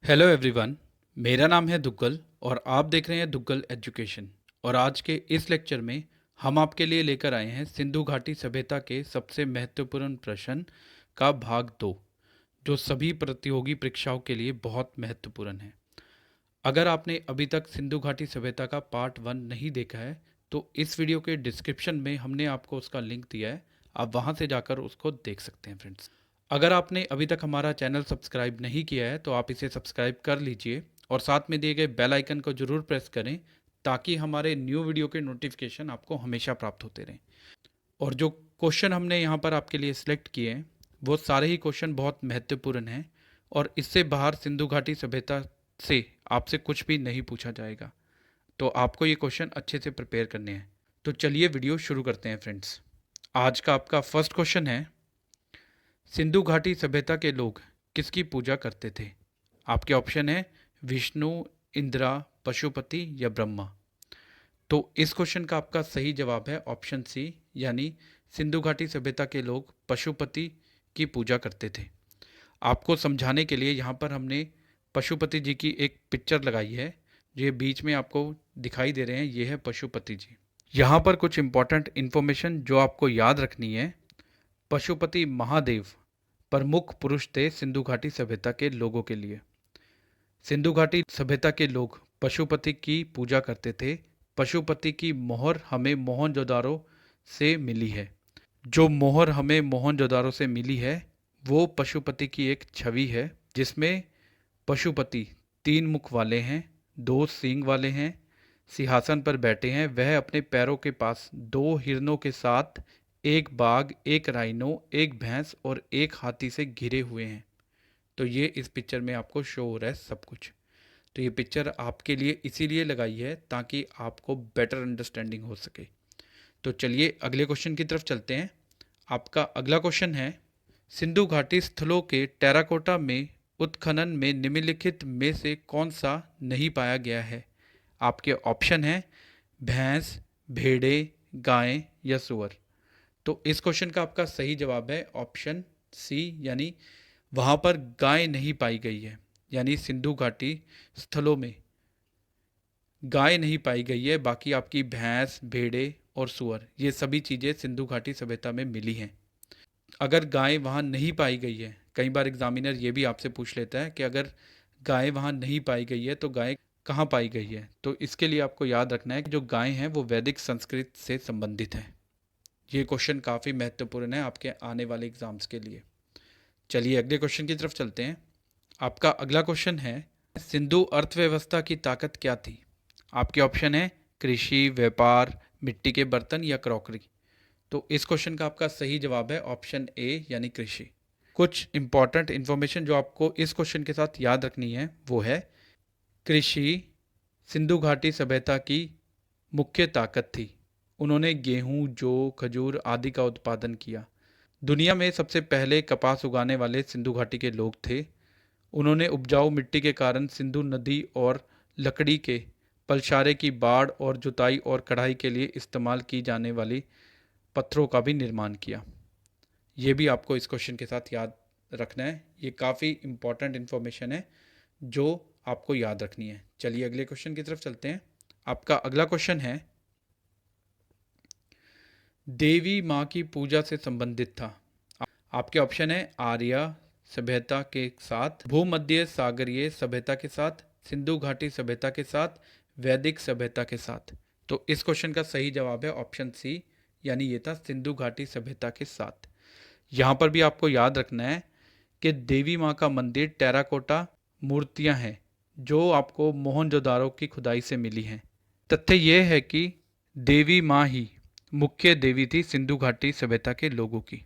Hello everyone. मेरा नाम है दुग्गल और आप देख रहे हैं दुग्गल एजुकेशन। और आज के इस लेक्चर में हम आपके लिए लेकर आए हैं सिंधु घाटी सभ्यता के सबसे महत्वपूर्ण प्रश्न का भाग 2, जो सभी प्रतियोगी परीक्षाओं के लिए बहुत महत्वपूर्ण है। अगर आपने अभी तक सिंधु घाटी सभ्यता का पार्ट 1 नहीं देखा है तो इस वीडियो के डिस्क्रिप्शन में हमने आपको उसका लिंक दिया है, आप वहां से जाकर उसको देख सकते हैं फ्रेंड्स। अगर आपने अभी तक हमारा चैनल सब्सक्राइब नहीं किया है तो आप इसे सब्सक्राइब कर लीजिए और साथ में दिए गए बेल आइकन को ज़रूर प्रेस करें ताकि हमारे न्यू वीडियो के नोटिफिकेशन आपको हमेशा प्राप्त होते रहें। और जो क्वेश्चन हमने यहाँ पर आपके लिए सिलेक्ट किए हैं वो सारे ही क्वेश्चन बहुत महत्वपूर्ण हैं और इससे बाहर सिंधु घाटी सभ्यता से आपसे कुछ भी नहीं पूछा जाएगा। तो आपको ये क्वेश्चन अच्छे से प्रिपेयर करने हैं। तो चलिए वीडियो शुरू करते हैं फ्रेंड्स। आज का आपका फर्स्ट क्वेश्चन है, सिंधु घाटी सभ्यता के लोग किसकी पूजा करते थे? आपके ऑप्शन है विष्णु, इंद्रा, पशुपति या ब्रह्मा। तो इस क्वेश्चन का आपका सही जवाब है ऑप्शन सी, यानी सिंधु घाटी सभ्यता के लोग पशुपति की पूजा करते थे। आपको समझाने के लिए यहाँ पर हमने पशुपति जी की एक पिक्चर लगाई है। ये बीच में आपको दिखाई दे रहे हैं, ये है पशुपति जी। यहाँ पर कुछ इंपॉर्टेंट इन्फॉर्मेशन जो आपको याद रखनी है। पशुपति महादेव प्रमुख पुरुष थे सिंधु घाटी सभ्यता के लोगों के लिए। सिंधु घाटी सभ्यता के लोग पशुपति की पूजा करते थे। पशुपति की मोहर हमें मोहनजोदारो से मिली है। जो मोहर हमें मोहनजोदारो से मिली है वो पशुपति की एक छवि है जिसमें पशुपति 3 मुख वाले हैं, 2 सींग वाले हैं, सिंहासन पर बैठे हैं। वह अपने पैरों के पास 2 हिरणों के साथ एक बाघ, एक राइनो, एक भैंस और एक हाथी से घिरे हुए हैं। तो ये इस पिक्चर में आपको शो हो रहा है सब कुछ। तो ये पिक्चर आपके लिए इसीलिए लगाई है ताकि आपको बेटर अंडरस्टैंडिंग हो सके। तो चलिए अगले क्वेश्चन की तरफ चलते हैं। आपका अगला क्वेश्चन है, सिंधु घाटी स्थलों के टेराकोटा में उत्खनन में निम्नलिखित में से कौन सा नहीं पाया गया है? आपके ऑप्शन है भैंस, भेड़े, गायें या सुअर। तो इस क्वेश्चन का आपका सही जवाब है ऑप्शन सी, यानी वहाँ पर गाय नहीं पाई गई है। यानी सिंधु घाटी स्थलों में गाय नहीं पाई गई है, बाकी आपकी भैंस, भेड़े और सुअर ये सभी चीज़ें सिंधु घाटी सभ्यता में मिली हैं। अगर गाय वहाँ नहीं पाई गई है, कई बार एग्जामिनर ये भी आपसे पूछ लेता है कि अगर गाय वहाँ नहीं पाई गई है तो गाय कहाँ पाई गई है। तो इसके लिए आपको याद रखना है कि जो गाय हैं वो वैदिक संस्कृत से संबंधित हैं। ये क्वेश्चन काफ़ी महत्वपूर्ण है आपके आने वाले एग्जाम्स के लिए। चलिए अगले क्वेश्चन की तरफ चलते हैं। आपका अगला क्वेश्चन है, सिंधु अर्थव्यवस्था की ताकत क्या थी? आपके ऑप्शन है कृषि, व्यापार, मिट्टी के बर्तन या क्रॉकरी। तो इस क्वेश्चन का आपका सही जवाब है ऑप्शन ए, यानी कृषि। कुछ इंपॉर्टेंट इन्फॉर्मेशन जो आपको इस क्वेश्चन के साथ याद रखनी है वो है, कृषि सिंधु घाटी सभ्यता की मुख्य ताकत थी। उन्होंने गेहूं, जौ, खजूर आदि का उत्पादन किया। दुनिया में सबसे पहले कपास उगाने वाले सिंधु घाटी के लोग थे। उन्होंने उपजाऊ मिट्टी के कारण सिंधु नदी और लकड़ी के पलसारे की बाड़ और जुताई और कढ़ाई के लिए इस्तेमाल की जाने वाली पत्थरों का भी निर्माण किया। ये भी आपको इस क्वेश्चन के साथ याद रखना है। ये काफ़ी इंपॉर्टेंट इन्फॉर्मेशन है जो आपको याद रखनी है। चलिए अगले क्वेश्चन की तरफ चलते हैं। आपका अगला क्वेश्चन है, देवी माँ की पूजा से संबंधित था। आपके ऑप्शन है आर्य सभ्यता के साथ, भूमध्य सागरीय सभ्यता के साथ, सिंधु घाटी सभ्यता के साथ, वैदिक सभ्यता के साथ। तो इस क्वेश्चन का सही जवाब है ऑप्शन सी, यानी ये था सिंधु घाटी सभ्यता के साथ। यहाँ पर भी आपको याद रखना है कि देवी माँ का मंदिर टेराकोटा मूर्तियाँ हैं जो आपको मोहनजोदारो की खुदाई से मिली हैं। तथ्य यह है कि देवी माँ ही मुख्य देवी थी सिंधु घाटी सभ्यता के लोगों की।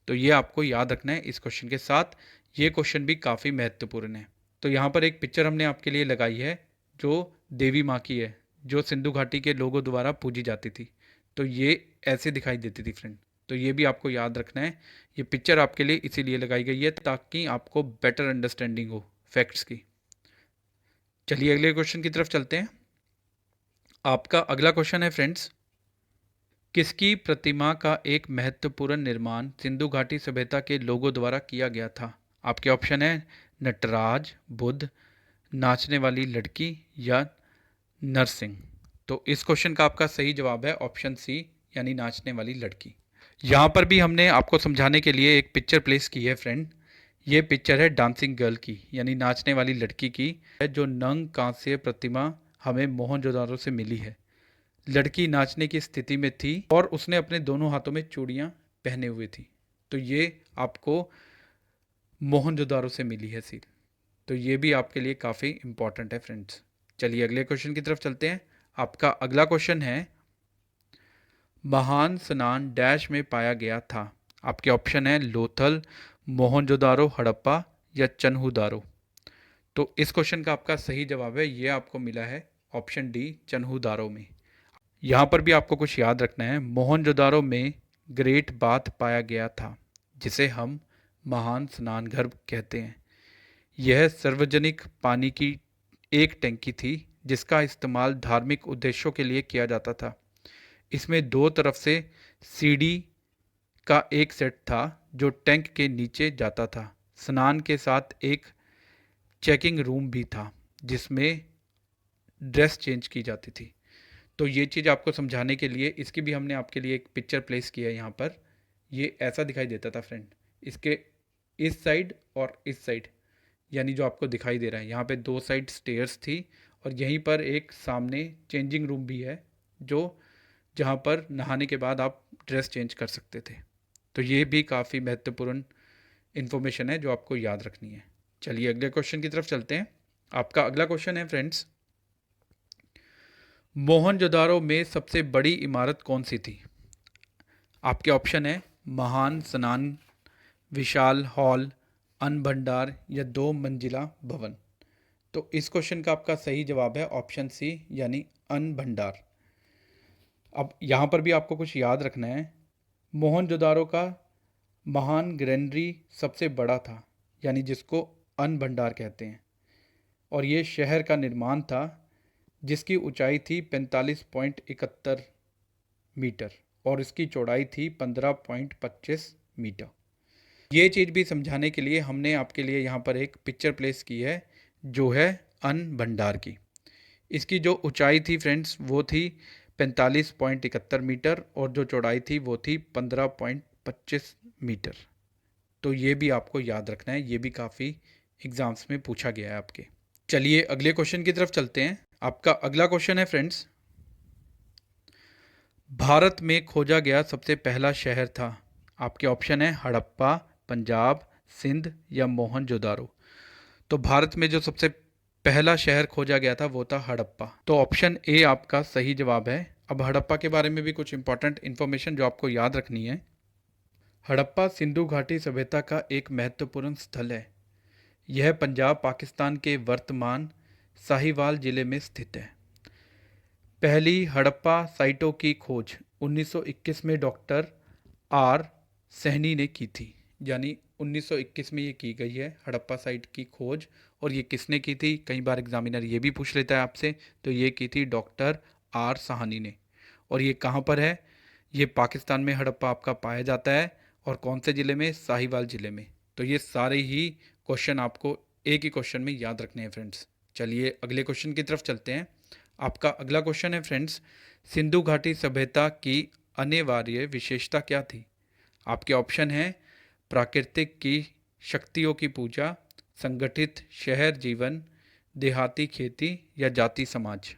तो ये आपको याद रखना है इस क्वेश्चन के साथ। ये क्वेश्चन भी काफ़ी महत्वपूर्ण है। तो यहाँ पर एक पिक्चर हमने आपके लिए लगाई है जो देवी माँ की है, जो सिंधु घाटी के लोगों द्वारा पूजी जाती थी। तो ये ऐसे दिखाई देती थी फ्रेंड। तो ये भी आपको याद रखना है। ये पिक्चर आपके लिए इसीलिए लगाई गई है ताकि आपको बेटर अंडरस्टैंडिंग हो फैक्ट्स की। चलिए अगले क्वेश्चन की तरफ चलते हैं। आपका अगला क्वेश्चन है फ्रेंड्स, किसकी प्रतिमा का एक महत्वपूर्ण निर्माण सिंधु घाटी सभ्यता के लोगों द्वारा किया गया था? आपके ऑप्शन है नटराज, बुद्ध, नाचने वाली लड़की या नरसिंह। तो इस क्वेश्चन का आपका सही जवाब है ऑप्शन सी, यानी नाचने वाली लड़की। यहाँ पर भी हमने आपको समझाने के लिए एक पिक्चर प्लेस की है फ्रेंड। ये पिक्चर है डांसिंग गर्ल की, यानी नाचने वाली लड़की की है, जो नंग कांस्य प्रतिमा हमें मोहनजोदारो से मिली है। लड़की नाचने की स्थिति में थी और उसने अपने दोनों हाथों में चूड़ियाँ पहने हुए थी। तो ये आपको मोहनजोदारो से मिली है सील। तो ये भी आपके लिए काफ़ी इंपॉर्टेंट है फ्रेंड्स। चलिए अगले क्वेश्चन की तरफ चलते हैं। आपका अगला क्वेश्चन है, महान स्नान डैश में पाया गया था। आपके ऑप्शन है लोथल, मोहनजोदारो हड़प्पा या चन्हुदारो। तो इस क्वेश्चन का आपका सही जवाब है, ये आपको मिला है ऑप्शन डी, चन्हुदारो में। यहाँ पर भी आपको कुछ याद रखना है। मोहनजोदारो में ग्रेट बाथ पाया गया था, जिसे हम महान स्नानघर कहते हैं। यह सार्वजनिक पानी की एक टंकी थी, जिसका इस्तेमाल धार्मिक उद्देश्यों के लिए किया जाता था। इसमें दो तरफ से सीढ़ी का एक सेट था, जो टैंक के नीचे जाता था। स्नान के साथ एक चेकिंग रूम भी था, जिसमें ड्रेस चेंज की जाती थी। तो ये चीज़ आपको समझाने के लिए इसकी भी हमने आपके लिए एक पिक्चर प्लेस किया है यहाँ पर। ये ऐसा दिखाई देता था फ्रेंड, इसके इस साइड और इस साइड, यानी जो आपको दिखाई दे रहा है यहाँ पे दो साइड स्टेयर्स थी, और यहीं पर एक सामने चेंजिंग रूम भी है, जो जहाँ पर नहाने के बाद आप ड्रेस चेंज कर सकते थे। तो ये भी काफ़ी महत्वपूर्ण इन्फॉर्मेशन है जो आपको याद रखनी है। चलिए अगले क्वेश्चन की तरफ चलते हैं। आपका अगला क्वेश्चन है फ्रेंड्स, मोहनजोदारो में सबसे बड़ी इमारत कौन सी थी। आपके ऑप्शन है महान स्नान, विशाल हॉल, अन्न भंडार या दो मंजिला भवन। तो इस क्वेश्चन का आपका सही जवाब है ऑप्शन सी, यानी अन्न भंडार। अब यहाँ पर भी आपको कुछ याद रखना है। मोहनजोदारो का महान ग्रैंडरी सबसे बड़ा था, यानी जिसको अन्न भंडार कहते हैं, और ये शहर का निर्माण था, जिसकी ऊंचाई थी 45.71 मीटर और इसकी चौड़ाई थी 15.25 मीटर। ये चीज़ भी समझाने के लिए हमने आपके लिए यहाँ पर एक पिक्चर प्लेस की है, जो है अन्न भंडार की। इसकी जो ऊंचाई थी फ्रेंड्स वो थी 45.71 मीटर और जो चौड़ाई थी वो थी 15.25 मीटर। तो ये भी आपको याद रखना है, ये भी काफ़ी एग्ज़ाम्स में पूछा गया है आपके। चलिए अगले क्वेश्चन की तरफ चलते हैं। आपका अगला क्वेश्चन है फ्रेंड्स, भारत में खोजा गया सबसे पहला शहर था। आपके ऑप्शन है हड़प्पा, पंजाब, सिंध या मोहनजोदारो। तो भारत में जो सबसे पहला शहर खोजा गया था वो था हड़प्पा। तो ऑप्शन ए आपका सही जवाब है। अब हड़प्पा के बारे में भी कुछ इंपॉर्टेंट इन्फॉर्मेशन जो आपको याद रखनी है। हड़प्पा सिंधु घाटी सभ्यता का एक महत्वपूर्ण स्थल है। यह पंजाब पाकिस्तान के वर्तमान साहिवाल जिले में स्थित है। पहली हड़प्पा साइटों की खोज 1921 में डॉक्टर आर सहनी ने की थी, यानी 1921 में ये की गई है हड़प्पा साइट की खोज। और ये किसने की थी, कई बार एग्जामिनर ये भी पूछ लेता है आपसे। तो ये की थी डॉक्टर आर साहनी ने। और ये कहाँ पर है, ये पाकिस्तान में हड़प्पा आपका पाया जाता है, और कौन से ज़िले में, साहिवाल ज़िले में। तो ये सारे ही क्वेश्चन आपको एक ही क्वेश्चन में याद रखने हैं फ्रेंड्स। चलिए अगले क्वेश्चन की तरफ चलते हैं। आपका अगला क्वेश्चन है फ्रेंड्स, सिंधु घाटी सभ्यता की अनिवार्य विशेषता क्या थी। आपके ऑप्शन हैं प्राकृतिक की शक्तियों की पूजा, संगठित शहर जीवन, देहाती खेती या जाति समाज।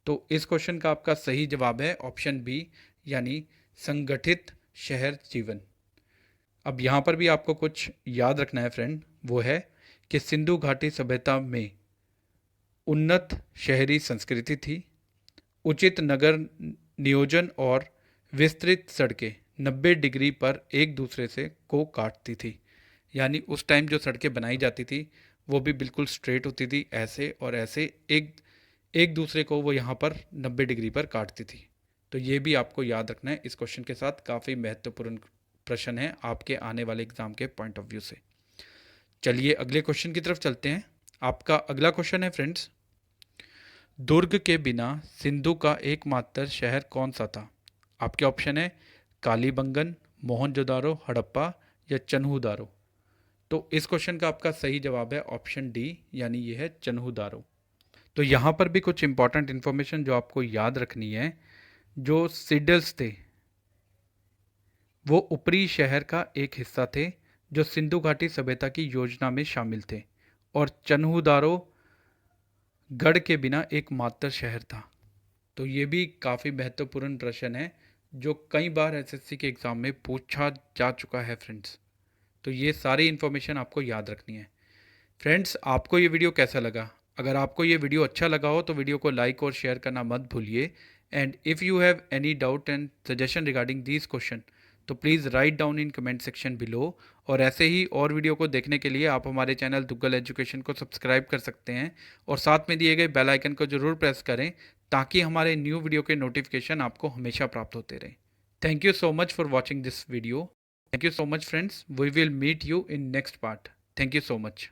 तो इस क्वेश्चन का आपका सही जवाब है ऑप्शन बी, यानी संगठित शहर जीवन। अब यहाँ पर भी आपको कुछ याद रखना है फ्रेंड, वो है कि सिंधु घाटी सभ्यता में उन्नत शहरी संस्कृति थी, उचित नगर नियोजन और विस्तृत सड़कें 90 डिग्री पर एक दूसरे से को काटती थी। यानी उस टाइम जो सड़कें बनाई जाती थी वो भी बिल्कुल स्ट्रेट होती थी, ऐसे और ऐसे एक एक दूसरे को वो यहाँ पर 90 डिग्री पर काटती थी। तो ये भी आपको याद रखना है। इस क्वेश्चन के साथ काफ़ी महत्वपूर्ण प्रश्न है आपके आने वाले एग्जाम के पॉइंट ऑफ व्यू से। चलिए अगले क्वेश्चन की तरफ चलते हैं। आपका अगला क्वेश्चन है फ्रेंड्स, दुर्ग के बिना सिंधु का एकमात्र शहर कौन सा था। आपके ऑप्शन है कालीबंगन, मोहनजोदारो, हड़प्पा या चन्हुदारो। तो इस क्वेश्चन का आपका सही जवाब है ऑप्शन डी, यानी ये है चन्हूदारो। तो यहाँ पर भी कुछ इंपॉर्टेंट इन्फॉर्मेशन जो आपको याद रखनी है। जो सिडल्स थे वो ऊपरी शहर का एक हिस्सा थे जो सिंधु घाटी सभ्यता की योजना में शामिल थे, और चन्हूदारो गढ़ के बिना एक मात्र शहर था। तो ये भी काफ़ी महत्वपूर्ण प्रश्न है जो कई बार एसएससी के एग्ज़ाम में पूछा जा चुका है फ्रेंड्स। तो ये सारी इन्फॉर्मेशन आपको याद रखनी है। फ्रेंड्स, आपको ये वीडियो कैसा लगा? अगर आपको ये वीडियो अच्छा लगा हो तो वीडियो को लाइक और शेयर करना मत भूलिए। And if you have any doubt and suggestion regarding this question तो please write down in comment section below. और ऐसे ही और वीडियो को देखने के लिए आप हमारे चैनल दुग्गल एजुकेशन को सब्सक्राइब कर सकते हैं और साथ में दिए गए बेल आइकन को ज़रूर प्रेस करें ताकि हमारे न्यू वीडियो के नोटिफिकेशन आपको हमेशा प्राप्त होते रहें। Thank you so much for watching this video. Thank you so much friends, we will meet you in next part. Thank you so much.